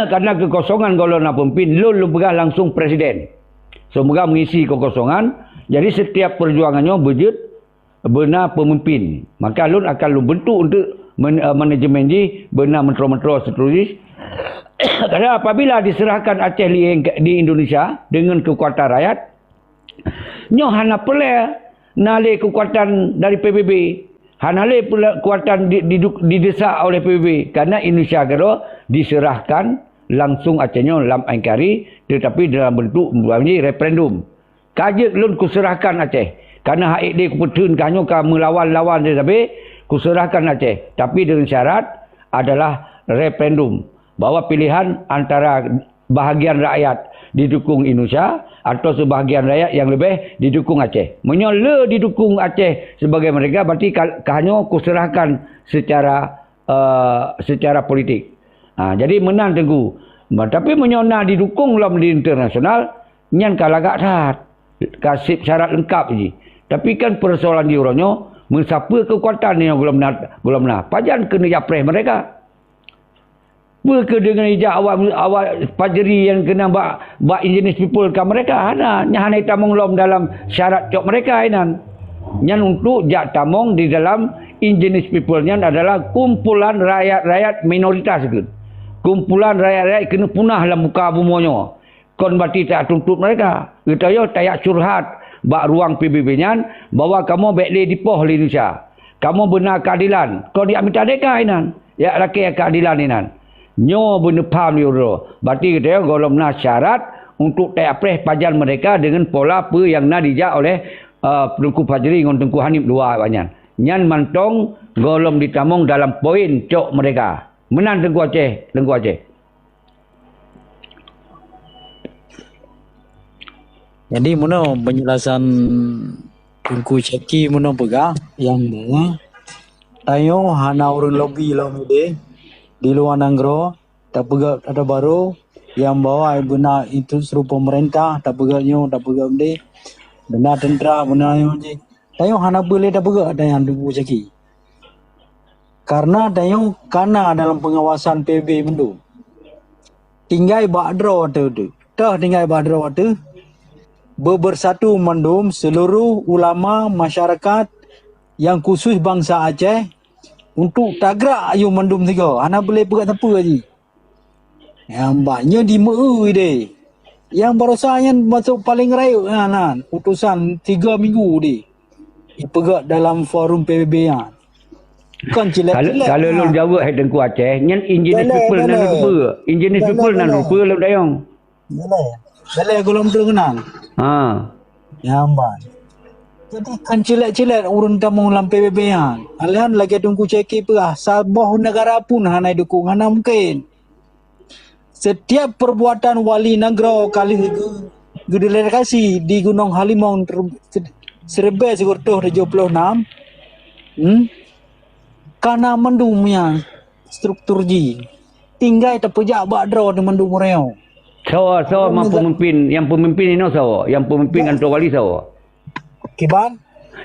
karena kekosongan golongan pemimpin lu pegang langsung presiden. So mereka mengisi kekosongan. Jadi setiap perjuangannya wujud benar pemimpin. Maka lu akan lu bentuk untuk manajemen ji benar mentero-mentero seterusnya. Karena apabila diserahkan Aceh di Indonesia dengan kekuatan rakyat, nyo hana pula nale kekuatan dari PBB, hana le pula kekuatan didesak oleh PBB, karena Indonesia karo diserahkan langsung Acehnya dalam angkari, tetapi dalam bentuk referendum. Kajet lun kuserahkan Aceh, karena hak dia kupetun kanyo ka melawan-lawan dia tapi kuserahkan Aceh, tapi dengan syarat adalah referendum. Bahawa pilihan antara bahagian rakyat didukung Indonesia atau sebahagian rakyat yang lebih didukung Aceh. Menyola didukung Aceh sebagai mereka, berarti hanya kuserahkan secara politik. Jadi menang Tengku. Tapi menyona didukung dalam di internasional, nyan kalagak taat. Kasih syarat lengkap je. Tapi kan persoalan di orangnya, mensapa kekuatan yang belum nak. Pajan kena japres mereka. Berke dengan ijak awal pajeri yang kena bak indigenous people ke mereka. Hana tamong lom dalam syarat cok mereka inan. Yang untuk jak tamong di dalam indigenous people nya adalah kumpulan rakyat-rakyat minoritas ke. Kumpulan rakyat-rakyat kena punah dalam muka bumonya. Kon berarti tak tuntut mereka. Kita yo tayak curhat bak ruang PBB nya bahwa kamu baiklah dipoh di Indonesia. Kamu benar keadilan. Kau diambil deka inan. Ya rakyat keadilan inan. Nyo benar paham ni uro. Berarti kita golong nak syarat untuk tak apreh pajan mereka dengan pola apa yang nak dijak oleh Tengku Fajri dengan Tengku Hanif dua banyak. Nyan mantong golong ditamong dalam poin cok mereka. Menang Tengku Aceh. Jadi mana penjelasan Tengku Ceki mana pegang yang mana tayo hana urun lobby de di luar negara tak pegang ada baru yang bawa benar itu seru pemerintah tak pegangnya tak pegang de benar tentera benar yang je tayo hana boleh tak pegang ada yang Tengku Ceki karena tayo karena dalam pengawasan PB mendu tinggal badro tu dah tinggal badro tu bersatu mendum seluruh ulama masyarakat yang khusus bangsa Aceh untuk tagrak ayu mendum tiga. Ana boleh pegat apa lagi. Yang banyak di MEU deh. Yang barosanya masuk paling raya ana putusan 3 minggu deh. Dipegat dalam forum PBB nya. Kan cilek-cilek. Kalau lu jawab hai Tengku Aceh, nyen indigenous people nan lupa. Indigenous people nan lupa lu dayong. Boleh golong terkenal. Yang ban. Jadi kan cilek-cilek urun tamu dalam PBB yang. Alihan lagi Tengku Ceki perah. Sabah negara pun hana dukung. Hana mungkin. Setiap perbuatan wali negara kali gedelegasi di Gunung Halimau serba segurtuh 76. Karena mendumnya struktur ji. Tinggal terpejak bakdro di mendum mereka. Sawa mau pemimpin, yang pemimpin ini sawa, yang pemimpin kantor wali sawa. Kiban?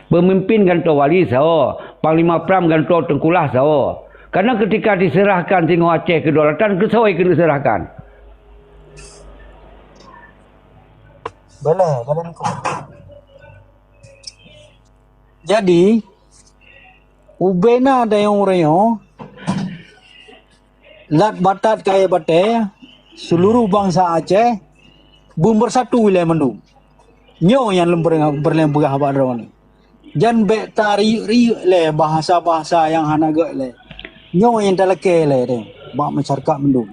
Pemimpin kantor wali sawa, Panglima Pram kantor Tengkulah sawa. Karena ketika diserahkan Tengku Aceh kedaulatan, ke sawa kena diserahkan. Boleh kau. Jadi, ubena ada yang orang lat batat kaya batai. Seluruh bangsa Aceh bersatu wilayah mendung. Nyo yang berlembah abad ni. Jan bek tari le bahasa-bahasa yang hanaga le. Nyo yang teleke le de. Bak masyarakat mendung.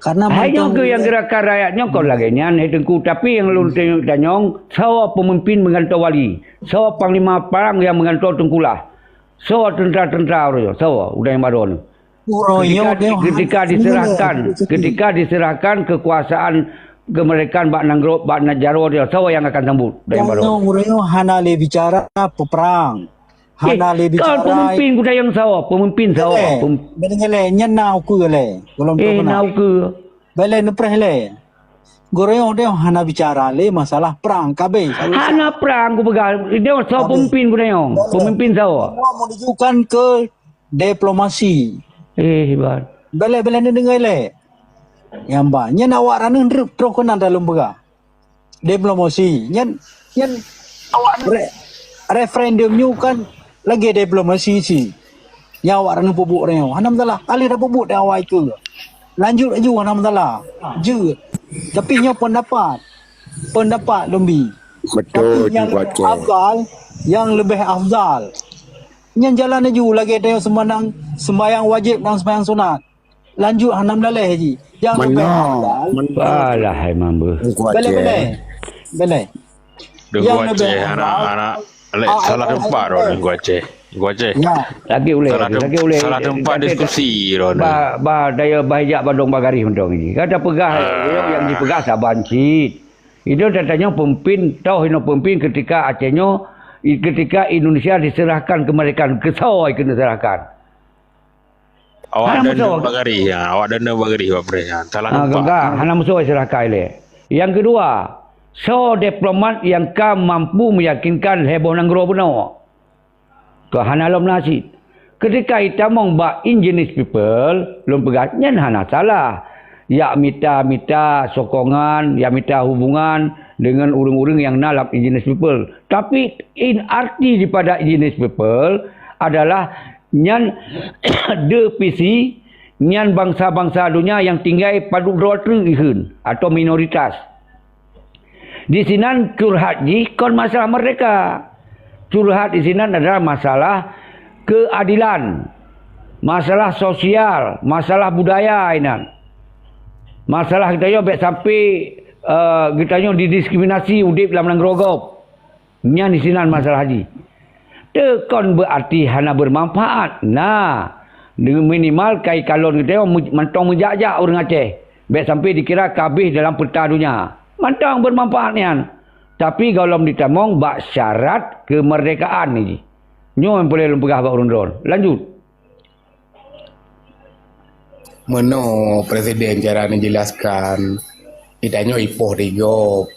Karena hanya ke yang gerakan rakyatnya kau lagi nyan Tengku, tapi yang lu tanyong sawa pemimpin mengantar wali, sawa panglima perang yang mengantar Tengkulah, sawa tentera-tentera orang, sawa udah yang baru ni. Ketika diserahkan kekuasaan kemerdekaan bak Nanggro bak Najaro dia sawa yang akan sambut dari baru. Orang hana le bicara peperang. Hana le bicara. Pemimpin kuda yang sawa, pemimpin sawa. Benar le nyenau ke le. Belum tahu nau ke. Bela nupreh le. Goreng dia hana bicara le masalah perang kabe. Hana perang ku pegang. Dia sawa pemimpin kuda yang. Pemimpin sawa. Menunjukkan ke diplomasi. Hebat. Bela ni dengar le. Yang ba, nyen awak rana ndrep terus kena dalam pegah. Diplomasi. Nyen awak referendum nyu kan lagi diplomasi si. Yang awak rana pupuk reo. Alhamdulillah, ali dah pupuk dah awak itu. Lanjut aja alhamdulillah. Je. Tapi nyo pendapat lebih. Betul Tapi yang juga lebih Cik. afdal, yang lebih afdal. Yang jalan aja lagi ada sembahyang wajib dan sembahyang sunat. Lanjut hanam daleh haji. Yang lebih afdal. Alah memang ber. Boleh. Dengku Aceh anak-anak salah tempat ro dengku Aceh. Dengku Aceh. Ya. Lagi boleh. Salah tempat diskusi ro. Ba daya bahaya badong bagari mendong ini. Kata pegah yang dipegah sabancit. Itu datanya pemimpin tahu hino pemimpin ketika Acehnya ketika Indonesia diserahkan kemerdekaan kesawai kena serahkan. Awak dan bagari ya, awak dan bagari Pak Pres. Salah tempat. Enggak, hana musuh serahkan le. Yang kedua, so diplomat yang mampu meyakinkan heboh nanggro benar. Ke hana lom nasi. Ketika kita mong ba indigenous people, lom pegatnya hana salah. Ya minta sokongan, ya minta hubungan dengan orang-orang yang nalap indigenous people. Tapi in arti daripada indigenous people adalah nyan depisi nyan bangsa-bangsa dunia yang tinggal pada ihun atau minoritas. Di sini curhat di kon masalah mereka. Curhat di sini adalah masalah keadilan, masalah sosial, masalah budaya ini. Masalah kita yo sampai kita yo didiskriminasi udip dalam nangrogop. Nya di sini masalah haji. Tekon berarti hana bermanfaat. Nah, dengan minimal kai kalon kita yo mentong menjajak orang Aceh. Baik sampai dikira kabeh dalam peta dunia. Mentong bermanfaat nian. Tapi kalau ditamong bak syarat kemerdekaan ni. Nyo yang boleh lempegah bak urun-urun. Lanjut. Meno presiden cara menjelaskan kitanya ipoh digo.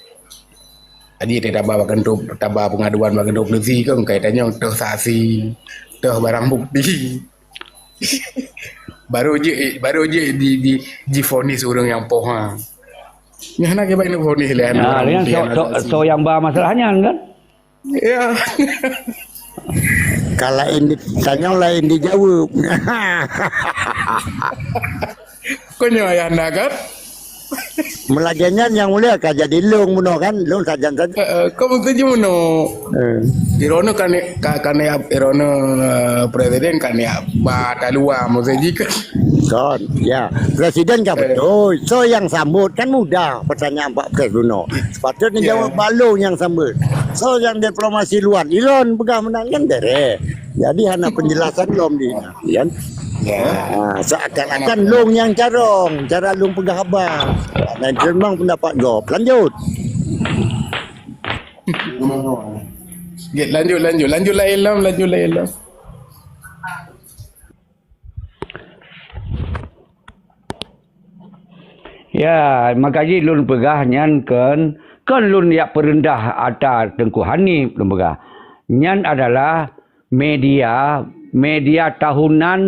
Tadi dia tabah pengaduan bagan polisi kan kaitannya untuk saksi, untuk barang bukti. baru je di vonis orang yang poha. Nyana ke baik nak vonis lah. Nah, yang so yang bah masalahnya kan? Ya. Kalau ini ditanya lain dijawab. Kau ayah anda kan? Melajannya yang mulia kan jadi long muno kan, long sajan saja. Kau mesti muno. Irono kan irono presiden kan ya pada luar mesti jika. Kan, ya presiden kan betul. So yang sambut kan mudah pertanyaan Pak Presiden. Sepatutnya jawab balong yang sambut. So yang diplomasi luar, Iron pegang menang kan dere. Jadi hanya penjelasan lom di, kan? Ya, seakan-akan long yang cara long pegang abang. Dan memang pendapat gop. Lanjut. Lanjut lah Ilham. Ya, makanya lun pegah nyan kan lun yang perendah ada Tengku Hanif lun pegah. Nyan adalah media tahunan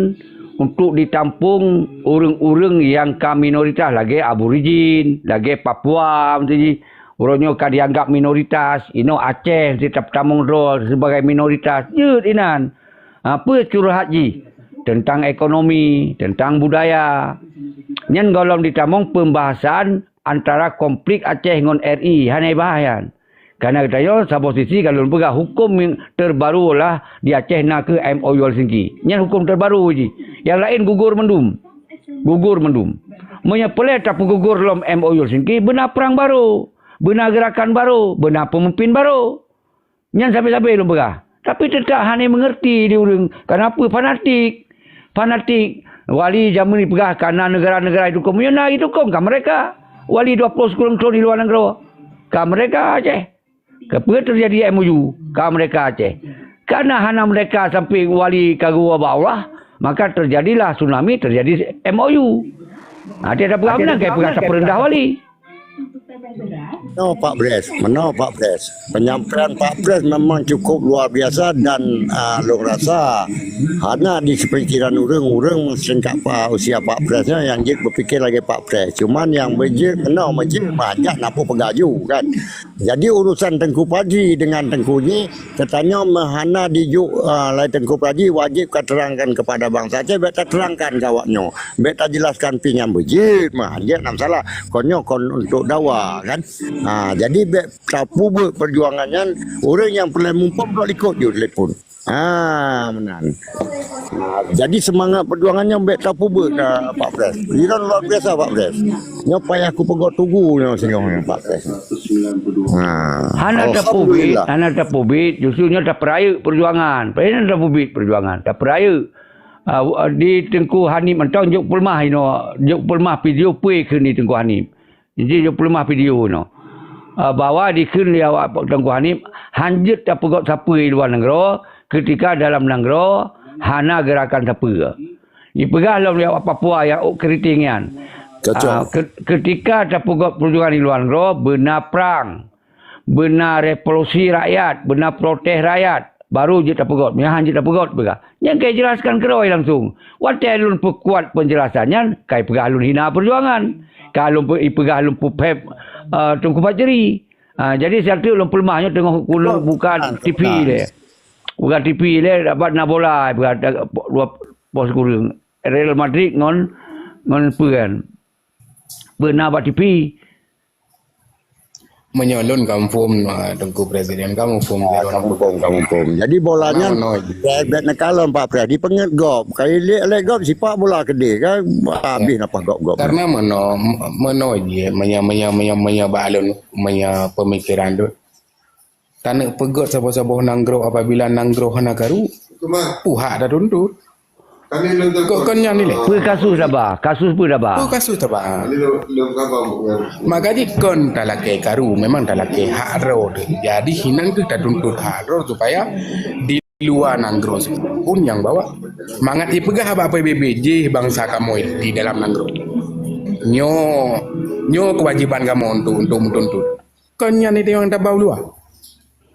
untuk ditampung orang-orang yang minoritas lagi aborigin, lagi Papua mesti orangnya kan dianggap minoritas. Ino Aceh tetap tamung role sebagai minoritas. Jut inan. Apa curhat ji tentang ekonomi, tentang budaya. Nyan golong ditamung pembahasan antara konflik Aceh dengan RI hanai bahayan. Karena kita yo posisi kalau pegah hukum yang terbaru lah di Aceh nak ke MOU Helsinki. Nyan hukum terbaru ji. Yang lain gugur mendum. Menyepelih tapi gugur dalam MOU Helsinki benar perang baru, benar gerakan baru, benar pemimpin baru. Nyan sampai-sampai belum pegah. Tapi tetap hanai mengerti dia orang. Kenapa fanatik wali zaman ni pegah karena negara-negara itu komunal itu kan mereka wali 20 kurang di luar negara kan mereka Aceh. Kenapa terjadi MOU kan mereka Aceh? Karena hana mereka sampai wali kagua bawah, maka terjadilah tsunami, terjadi MOU. Dia ada pegah menang kayak pegah perendah wali. Pak Pres, Pak Pres. Penyampaian Pak Pres memang cukup luar biasa dan long rasa hanya di sepikiran orang singkat usia Pak Presnya yang jik berfikir lagi Pak Pres. Cuman yang berjik banyak nak pegaju kan. Jadi urusan Tengku Praji dengan Tengku ni katanya mahana dijuk lai Tengku Praji wajib terangkan kepada bangsa Aceh, beta terangkan kawaknya. Beta jelaskan pinjam berjik mah dia nak salah. Konyo kon untuk dakwah kan. Jadi tapu perjuangannya orang yang pernah mumpung tak ikut dia telefon. Menan. Jadi semangat perjuangannya bek tapu Pak Pres. Liran luar biasa Pak Pres. Nya payah aku pegot tugu nya singong Pak Pres. Hana tapu bit justrunya tak peraya perjuangan. Payah tapu bit perjuangan. Tak peraya. Di Tengku Hanif mentang juk pelmah juk pelmah video pui ke ni Tengku Hanif. Jadi juk pelmah video no. Bahawa dikun dia awak Tengku Hanif hanjut tak pegot siapa di luar negara ketika dalam negara hana gerakan siapa. Ni pegah dalam dia awak Papua yang keritingan. Ketika tak pegot perjuangan di luar negara benar perang, benar revolusi rakyat, benar protes rakyat, baru je tak pegot. Yang hanjut tak pegot pegah. Yang kaya jelaskan keroi langsung. Watai alun perkuat penjelasannya, kaya pegah alun hina perjuangan. Kalau pegah alun pupep Tengku Fajri. Jadi satu ulun pelmahnya tengok kulung bukan TV dia. Bukan TV dia dapat nak bola berada dua pos kurung. Real Madrid ngon peran. Benar buat TV. Menyalun kampung Tengku Presiden kamu form kampung. Jadi bolanya bet nakalon Pak Pres di penget gop. Kali lek gop sipak bola gede kan habis apa gop. Karena meno je menya balon menya pemikiran tu. Tanak pegot sabo-sabo nanggro apabila nanggro hana garu. Puhak dah tuntut. Kok kan yang ni leh? Kasus dah bah. Kasus pun dah bah. Kasus dah bah. Makanya kon talake karu memang talake hak ro. Jadi hinang tu tak tuntut hak ro supaya di luar nanggro pun yang bawa. Mangat ipegah apa PBB bangsa kamu di dalam nanggro. Nyo kewajiban kamu untuk menuntut. Kon yang ni yang tak bawa luar.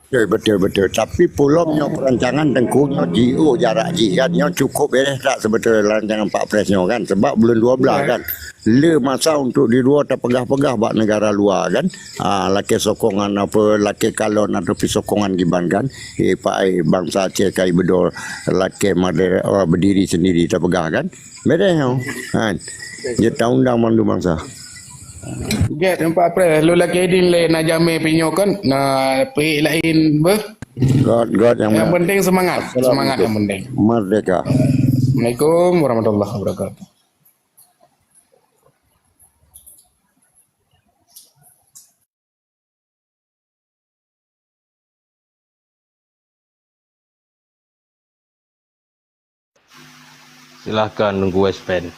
Betul. Tapi pulangnya perancangan Tengkunya GO jarak jihadnya cukup tak sebetulnya rancangan Pak Presnya kan. Sebab bulan 12 kan. Le masa untuk di luar tak pegah-pegah buat negara luar kan. Laki sokongan apa, laki kalon atau sokongan giban kan. Pak bangsa Aceh kai bedol laki berdiri sendiri tak pegah kan. Beda kan. Dia tahu undang mandu bangsa. Get tempat Pres lu laki din le nak jame pinyokan nak pergi lain God yang penting semangat yang penting merdeka. Assalamualaikum warahmatullahi wabarakatuh. Silahkan nunggu Westpen.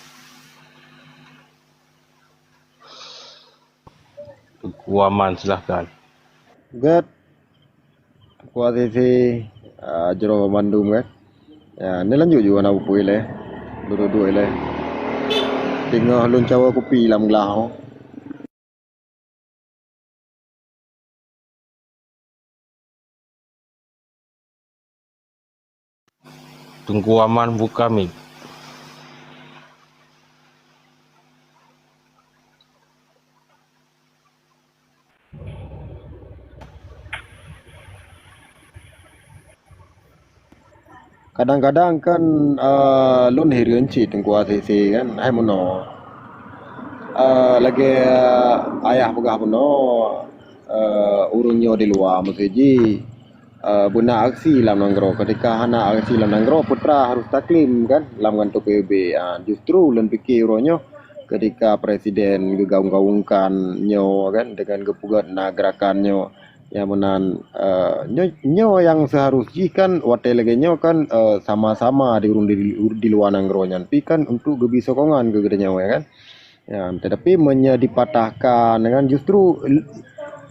Tengku Aman silahkan. Good. Kuasisi jero Bandung kan. Ya, ni lanjut juga nak upui le. Duduk le. Tengah lun cawa kopi lam gelah. Tengku Aman buka mic. Kadang-kadang kan lun hirian cik Tengku ACC kan hai mono lagi ayah pegah mono urunnya di luar mesti guna aksi lam nanggro ketika hana aksi lam nanggro putra harus taklim kan lam kantor PBB justru lun fikir urunnya ketika presiden gaung-gaungkan nyo kan dengan kepugat gerakannya yang menan nyo yang seharusnya kan watai lagi nyo kan sama-sama di luar nanggro nyan pi kan untuk gebi sokongan ke gedenya ya kan ya tetapi dipatahkan dengan justru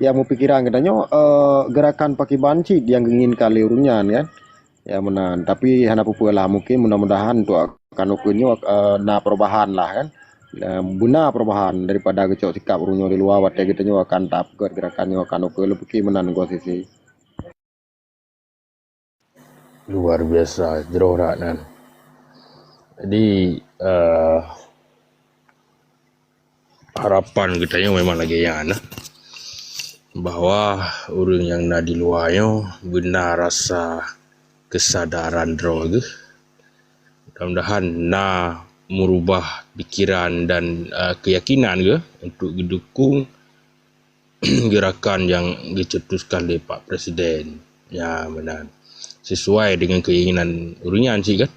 yang mau pikiran katanya gerakan pakai banci yang ingin kali urunyan kan ya menan tapi hana pupulah mungkin mudah-mudahan untuk akan ukunnya na perubahan lah kan Benar perubahan daripada kecok sikap runyo di luar watai kita nyo akan tak gerakannya akan oke lu pikir menan gua sisi. Luar biasa jero rak nan. Jadi harapan kita memang lagi yang bahwa orang yang nak di luarnya benar rasa kesadaran draw ke. Mudah-mudahan nak merubah pikiran dan keyakinan ke untuk mendukung gerakan yang dicetuskan oleh Pak Presiden. Ya benar. Sesuai dengan keinginan orangnya sih kan.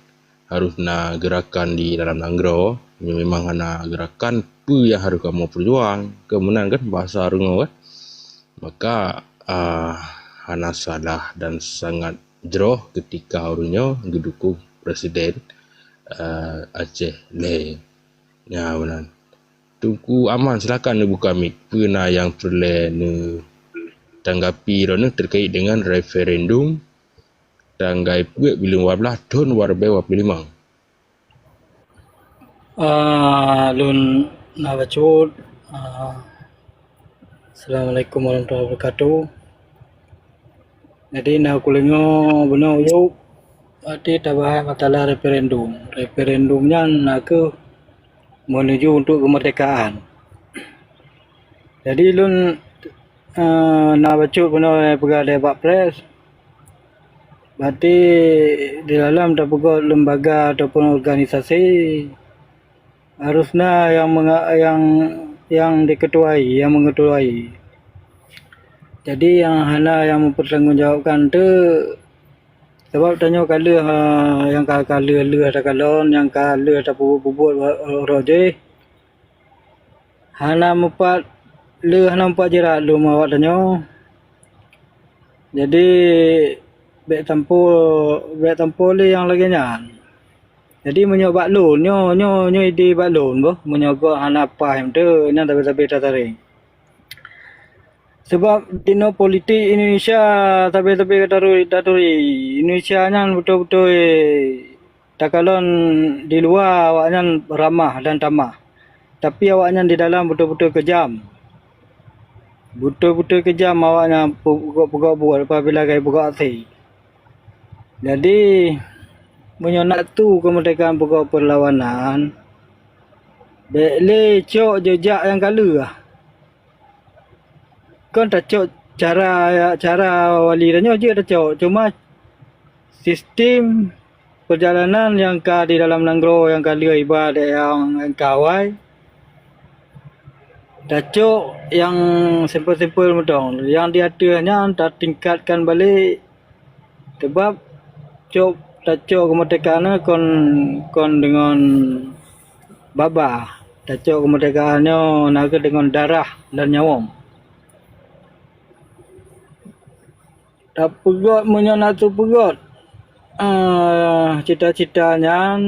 Harus nak gerakan di dalam Nanggro. Memang nak gerakan apa yang harus kamu perjuang. Kemudian kan bahasa Rungo kan. Maka hana salah dan sangat jeroh ketika orangnya mendukung Presiden Aceh Le. Ya benar. Tunggu aman silakan ni buka mic. Pernah yang perlu tanggapi rona terkait dengan referendum tanggai puak bila 12 tahun 2025. Lun nak bacut. Assalamualaikum warahmatullahi wabarakatuh. Jadi nak kulingo benar yuk. Berarti tak bahas masalah referendum. Referendumnya nak ke menuju untuk kemerdekaan. Jadi lun nak bacut benar pegawai Pak Pres. Berarti di dalam terpegot lembaga ataupun organisasi harusnya yang diketuai, yang mengetuai. Jadi yang hana yang mempertanggungjawabkan tu sebab tanya kala yang kala lu ada kalon yang kala ada bubut roje hana mempat lu hana mempat jerat lu mawak tanya. Jadi bek tampol le yang lagi nyan. Jadi menyobak lun nyo ide bak lun boh menyogok hana apa yang tu nya tapi taring. Sebab dino politik Indonesia tapi daturi Indonesia nyan betul-betul takalon di luar awaknya ramah dan tamah. Tapi awaknya di dalam betul-betul kejam. Betul-betul kejam awaknya pegok buat apabila kai pegok aksi. Jadi menyonak tu kemerdekaan pegawai perlawanan bele cok jejak yang kala lah. Kan tak cok cara wali danyo je tak cok. Cuma sistem perjalanan yang di dalam Nanggro yang kala ibadat yang kawai tak cok yang simple-simple medong. Yang diaturnya tak tingkatkan balik sebab cok tacok kemerdekaan kon dengan babah. Tacok kemerdekaannya naga dengan darah dan nyawa. Tak pegot menyonak tu pegot. Cita-citanya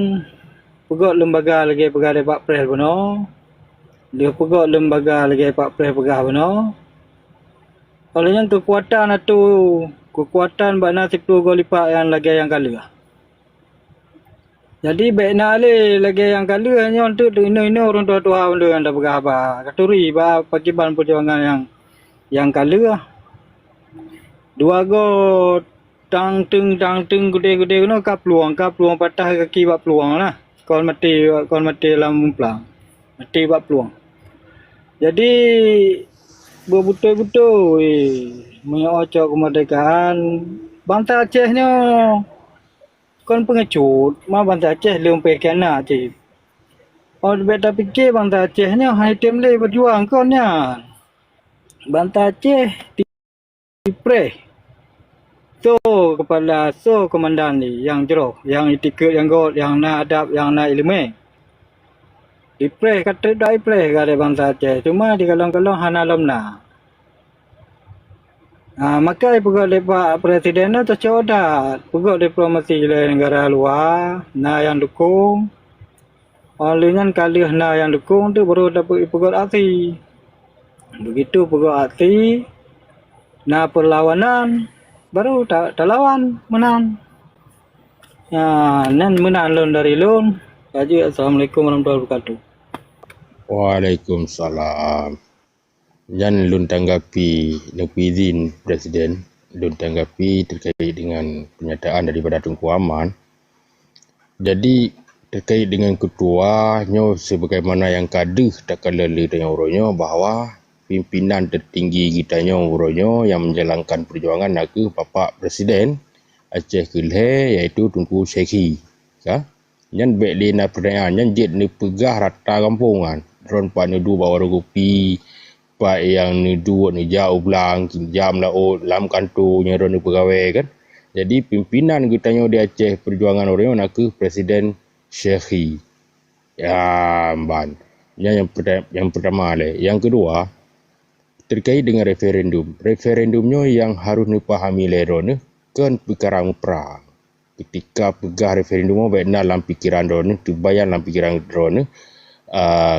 pegot lembaga lagi pegawai Pak Pres benar. Dia pegot lembaga lagi Pak Pres pegawai benar. Kalau yang kekuatan itu kekuatan bana 10 kali lipat yang lagi yang kala. Jadi baik nak lagi yang kala hanya untuk ini orang tua-tua benda yang dah pegah apa. Katuri pakiban perjuangan yang kala. Dua go tang teng gede-gede no kap peluang patah kaki bak peluang lah. Kau mati dalam mumplang. Mati bak peluang. Jadi betul-betul menyocok kemerdekaan bangsa Acehnya kon pengecut bangsa Aceh lempeh kena cip. Beta fikir bangsa Acehnya hai tem le berjuang konnya. Bangsa Aceh dipre. So kepala komandan ni yang jeroh, yang etiket, yang god, yang nak adab, yang nak ilmu. Dipre kata dah dipre kata bangsa Aceh. Cuma di kalong-kalong hana lemna. Maka pegawai Pak Presiden tu tercodat. Pegawai diplomasi negara luar, yang dukung. Olehnya kali yang dukung tu baru dapat pegawai aksi. Begitu pegawai aksi, perlawanan, baru tak lawan, menang. Nan menang lon dari lon. Assalamualaikum warahmatullahi wabarakatuh. Waalaikumsalam. Jan lun tanggapi izin Presiden, lun tanggapi terkait dengan pernyataan daripada Tunku Aman. Jadi terkait dengan ketuanya sebagaimana yang kaduh tak kala liranya uronyo bahawa pimpinan tertinggi kitanya uronyo yang menjalankan perjuangan naku Bapak Presiden Aceh Keleh iaitu Tunku Syekhi. Ka? Yan baik lina pertanyaan yan jet ni pegah rata kampungan. Ron pa ni du bawa kopi pak yang ni du ni jauh belang jam lah lam kantornya ron ni pegawai kan. Jadi pimpinan kitanya di Aceh perjuangan orang nak ke Presiden Syekhi. Ya, ban. Yang pertama le. Yang kedua, terkait dengan referendum. Referendumnya yang harus dipahami lerone kan perkara perang. Ketika pegah referendum baik dalam pikiran drone, terbayang dalam pikiran drone,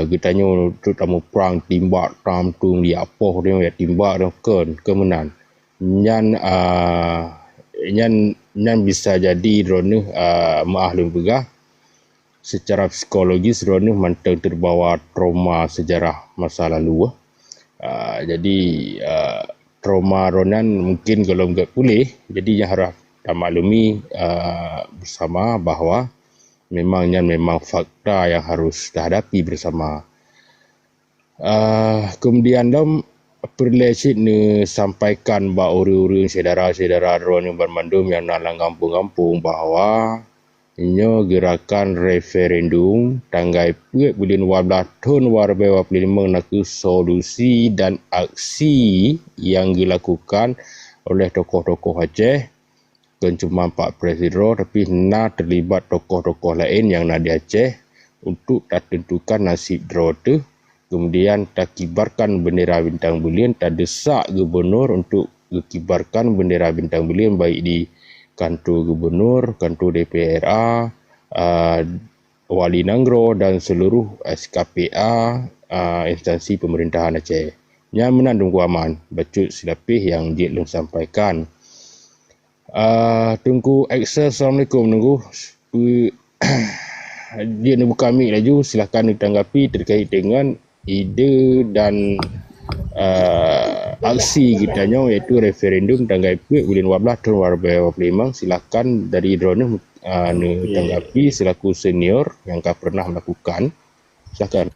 kitanya terutama perang timbak tamtung dia apa dia ya timbak dan kemenang. Yang bisa jadi drone maklum pegah secara psikologis drone mantang terbawa trauma sejarah masa lalu. Jadi trauma ronan mungkin kalau enggak pulih, jadi yang harus kita maklumi bersama bahawa memang fakta yang harus dihadapi bersama. Kemudian dalam perlecit ni sampaikan bahawa uri-uri saudara-saudara drone yang bermandum yang nalang kampung-kampung bahawa inya gerakan referendum tanggai puak bulan 12 tahun 2025 nak solusi dan aksi yang dilakukan oleh tokoh-tokoh Aceh bukan cuma Pak Presiden tapi nak terlibat tokoh-tokoh lain yang nak di Aceh untuk tak tentukan nasib draw tu. Kemudian tak kibarkan bendera bintang bulian, tak desak gubernur untuk kibarkan bendera bintang bulian baik di kantor gubernur, kantor DPRA, Wali Nanggro dan seluruh SKPA instansi pemerintahan Aceh. Yang menandung kuaman, bacut silapih yang dia belum sampaikan. Tunggu akses. Assalamualaikum. Tunggu. Dia ni buka mic laju. Silakan ditanggapi terkait dengan ide dan aksi kitanya iaitu referendum tanggal bulan 12 tahun 2025. Silakan dari drone ditanggapi selaku senior yang pernah melakukan. Silakan.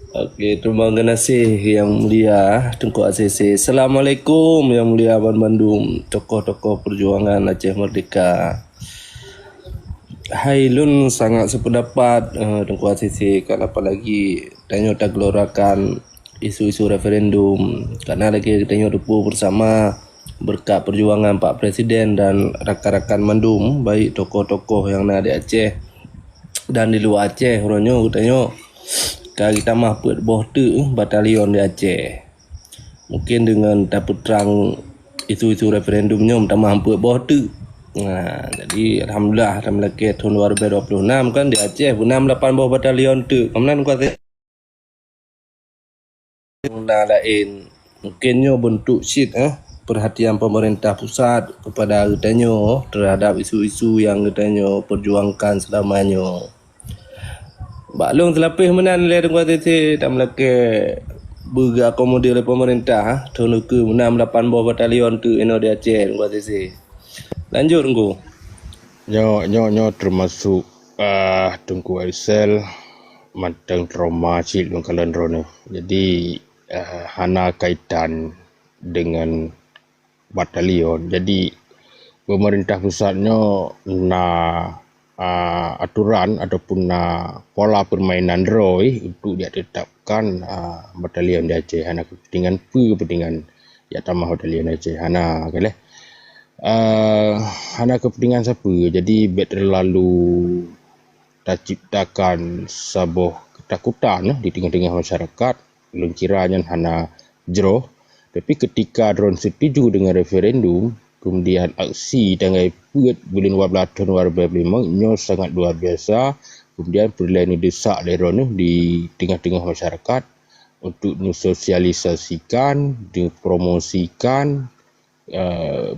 Okey, terima kasih Yang Mulia Tunku ACC. Assalamualaikum Yang Mulia Abang Bandung, tokoh-tokoh perjuangan Aceh Merdeka. Hailun sangat sependapat Tunku ACC kan apalagi tanya tak gelorakan isu-isu referendum karena lagi tanya depu bersama berkat perjuangan Pak Presiden dan rakan-rakan Mandum baik tokoh-tokoh yang ada di Aceh dan di luar Aceh orangnya tanya kita mah buat boh tu batalion di Aceh. Mungkin dengan dapat terang isu-isu referendumnya minta mampu boh tu. Nah, jadi alhamdulillah ke tahun 2026 kan di Aceh 68 boh batalion tu. Kemudian kuasa lain mungkinnya bentuk sheet perhatian pemerintah pusat kepada katanya terhadap isu-isu yang katanya perjuangkan selamanya. Baklung terlapih menan oleh Tunku ACC tak melaka berakomodir oleh pemerintah tahun ke 68 bawah batalion tu di Aceh Tunku ACC. Lanjut Tunku. Nyo termasuk Tunku Aisel mantang trauma cil kalan rono. Jadi hana kaitan dengan batalion. Jadi pemerintah pusatnya aturan ataupun pola permainan ROI untuk dia tetapkan batalion di Aceh hana kepentingan ya tambah batalion Aceh hana okey hana kepentingan siapa jadi terlalu terciptakan sebuah ketakutan di tengah-tengah masyarakat belum kiranya hana jero tapi ketika drone setuju dengan referendum kemudian aksi tanggal bulan 12 tahun 2005 nyo sangat luar biasa. Kemudian perlahan ini desak lerone di tengah-tengah masyarakat untuk disosialisasikan, dipromosikan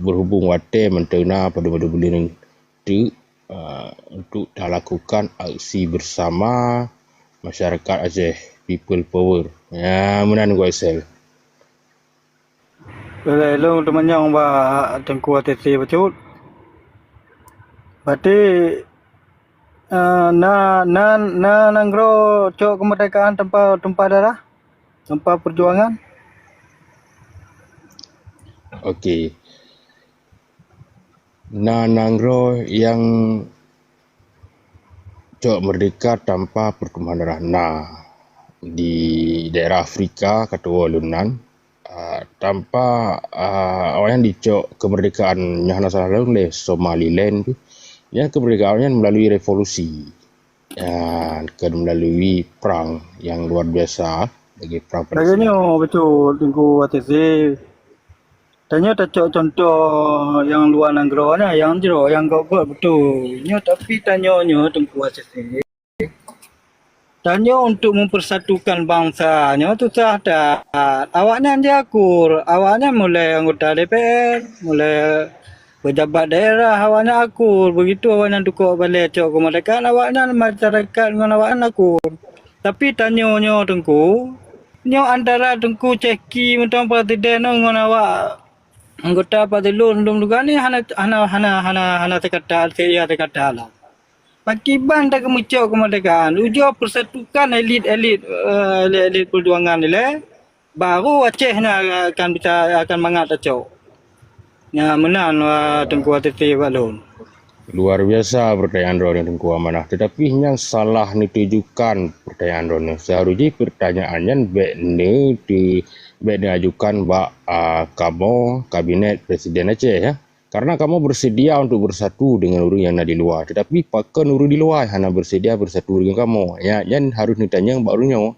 berhubung wate mentena pada bulan itu untuk lakukan aksi bersama masyarakat Aceh people power. Ya, menan gua sel. Boleh lu temannya ba Tengku ATC betul. Berarti nanggro cok kemerdekaan tanpa darah, tanpa perjuangan. Okey. Nanggro yang cok merdeka tanpa pertumpahan darah. Di daerah Afrika kata Walunan tanpa orang dicok kemerdekaan yang nasional oleh Somaliland tu, yang kemerdekaannya melalui revolusi, melalui perang yang luar biasa, bagi perang pada Laganya betul Tengku ATC. Tanya tak contoh yang luar nanggro ni, yang jero yang kau buat betul. Tapi tanya Tengku ATC. Tanya untuk mempersatukan bangsanya tu sahaja. Awaknya dia akur. Awaknya mulai anggota DPR, mulai pejabat daerah, awaknya akur. Begitu awaknya tukar balik cok kemerdekaan, awaknya masyarakat dengan awaknya akur. Tapi tanya Tengku, antara Tengku ceki macam presiden dengan awak anggota parti lun juga ni hana terkata saya terkata lah. Pakiban tak kemucuk kemerdekaan. Ujo persatukan elit perjuangan ni le. Baru Aceh ni akan mangat acok. Ya menang Tengku ATC balon. luar biasa pertanyaan Ron Tengku Amanah, tetapi yang salah ni tujukan pertanyaan Ron. Seharusnya pertanyaannya ajukan kamu kabinet Presiden Aceh ya. Karena kamu bersedia untuk bersatu dengan orang yang ada di luar. Tetapi pakai orang di luar hanya bersedia bersatu dengan kamu. Ya, yang harus ditanya barunya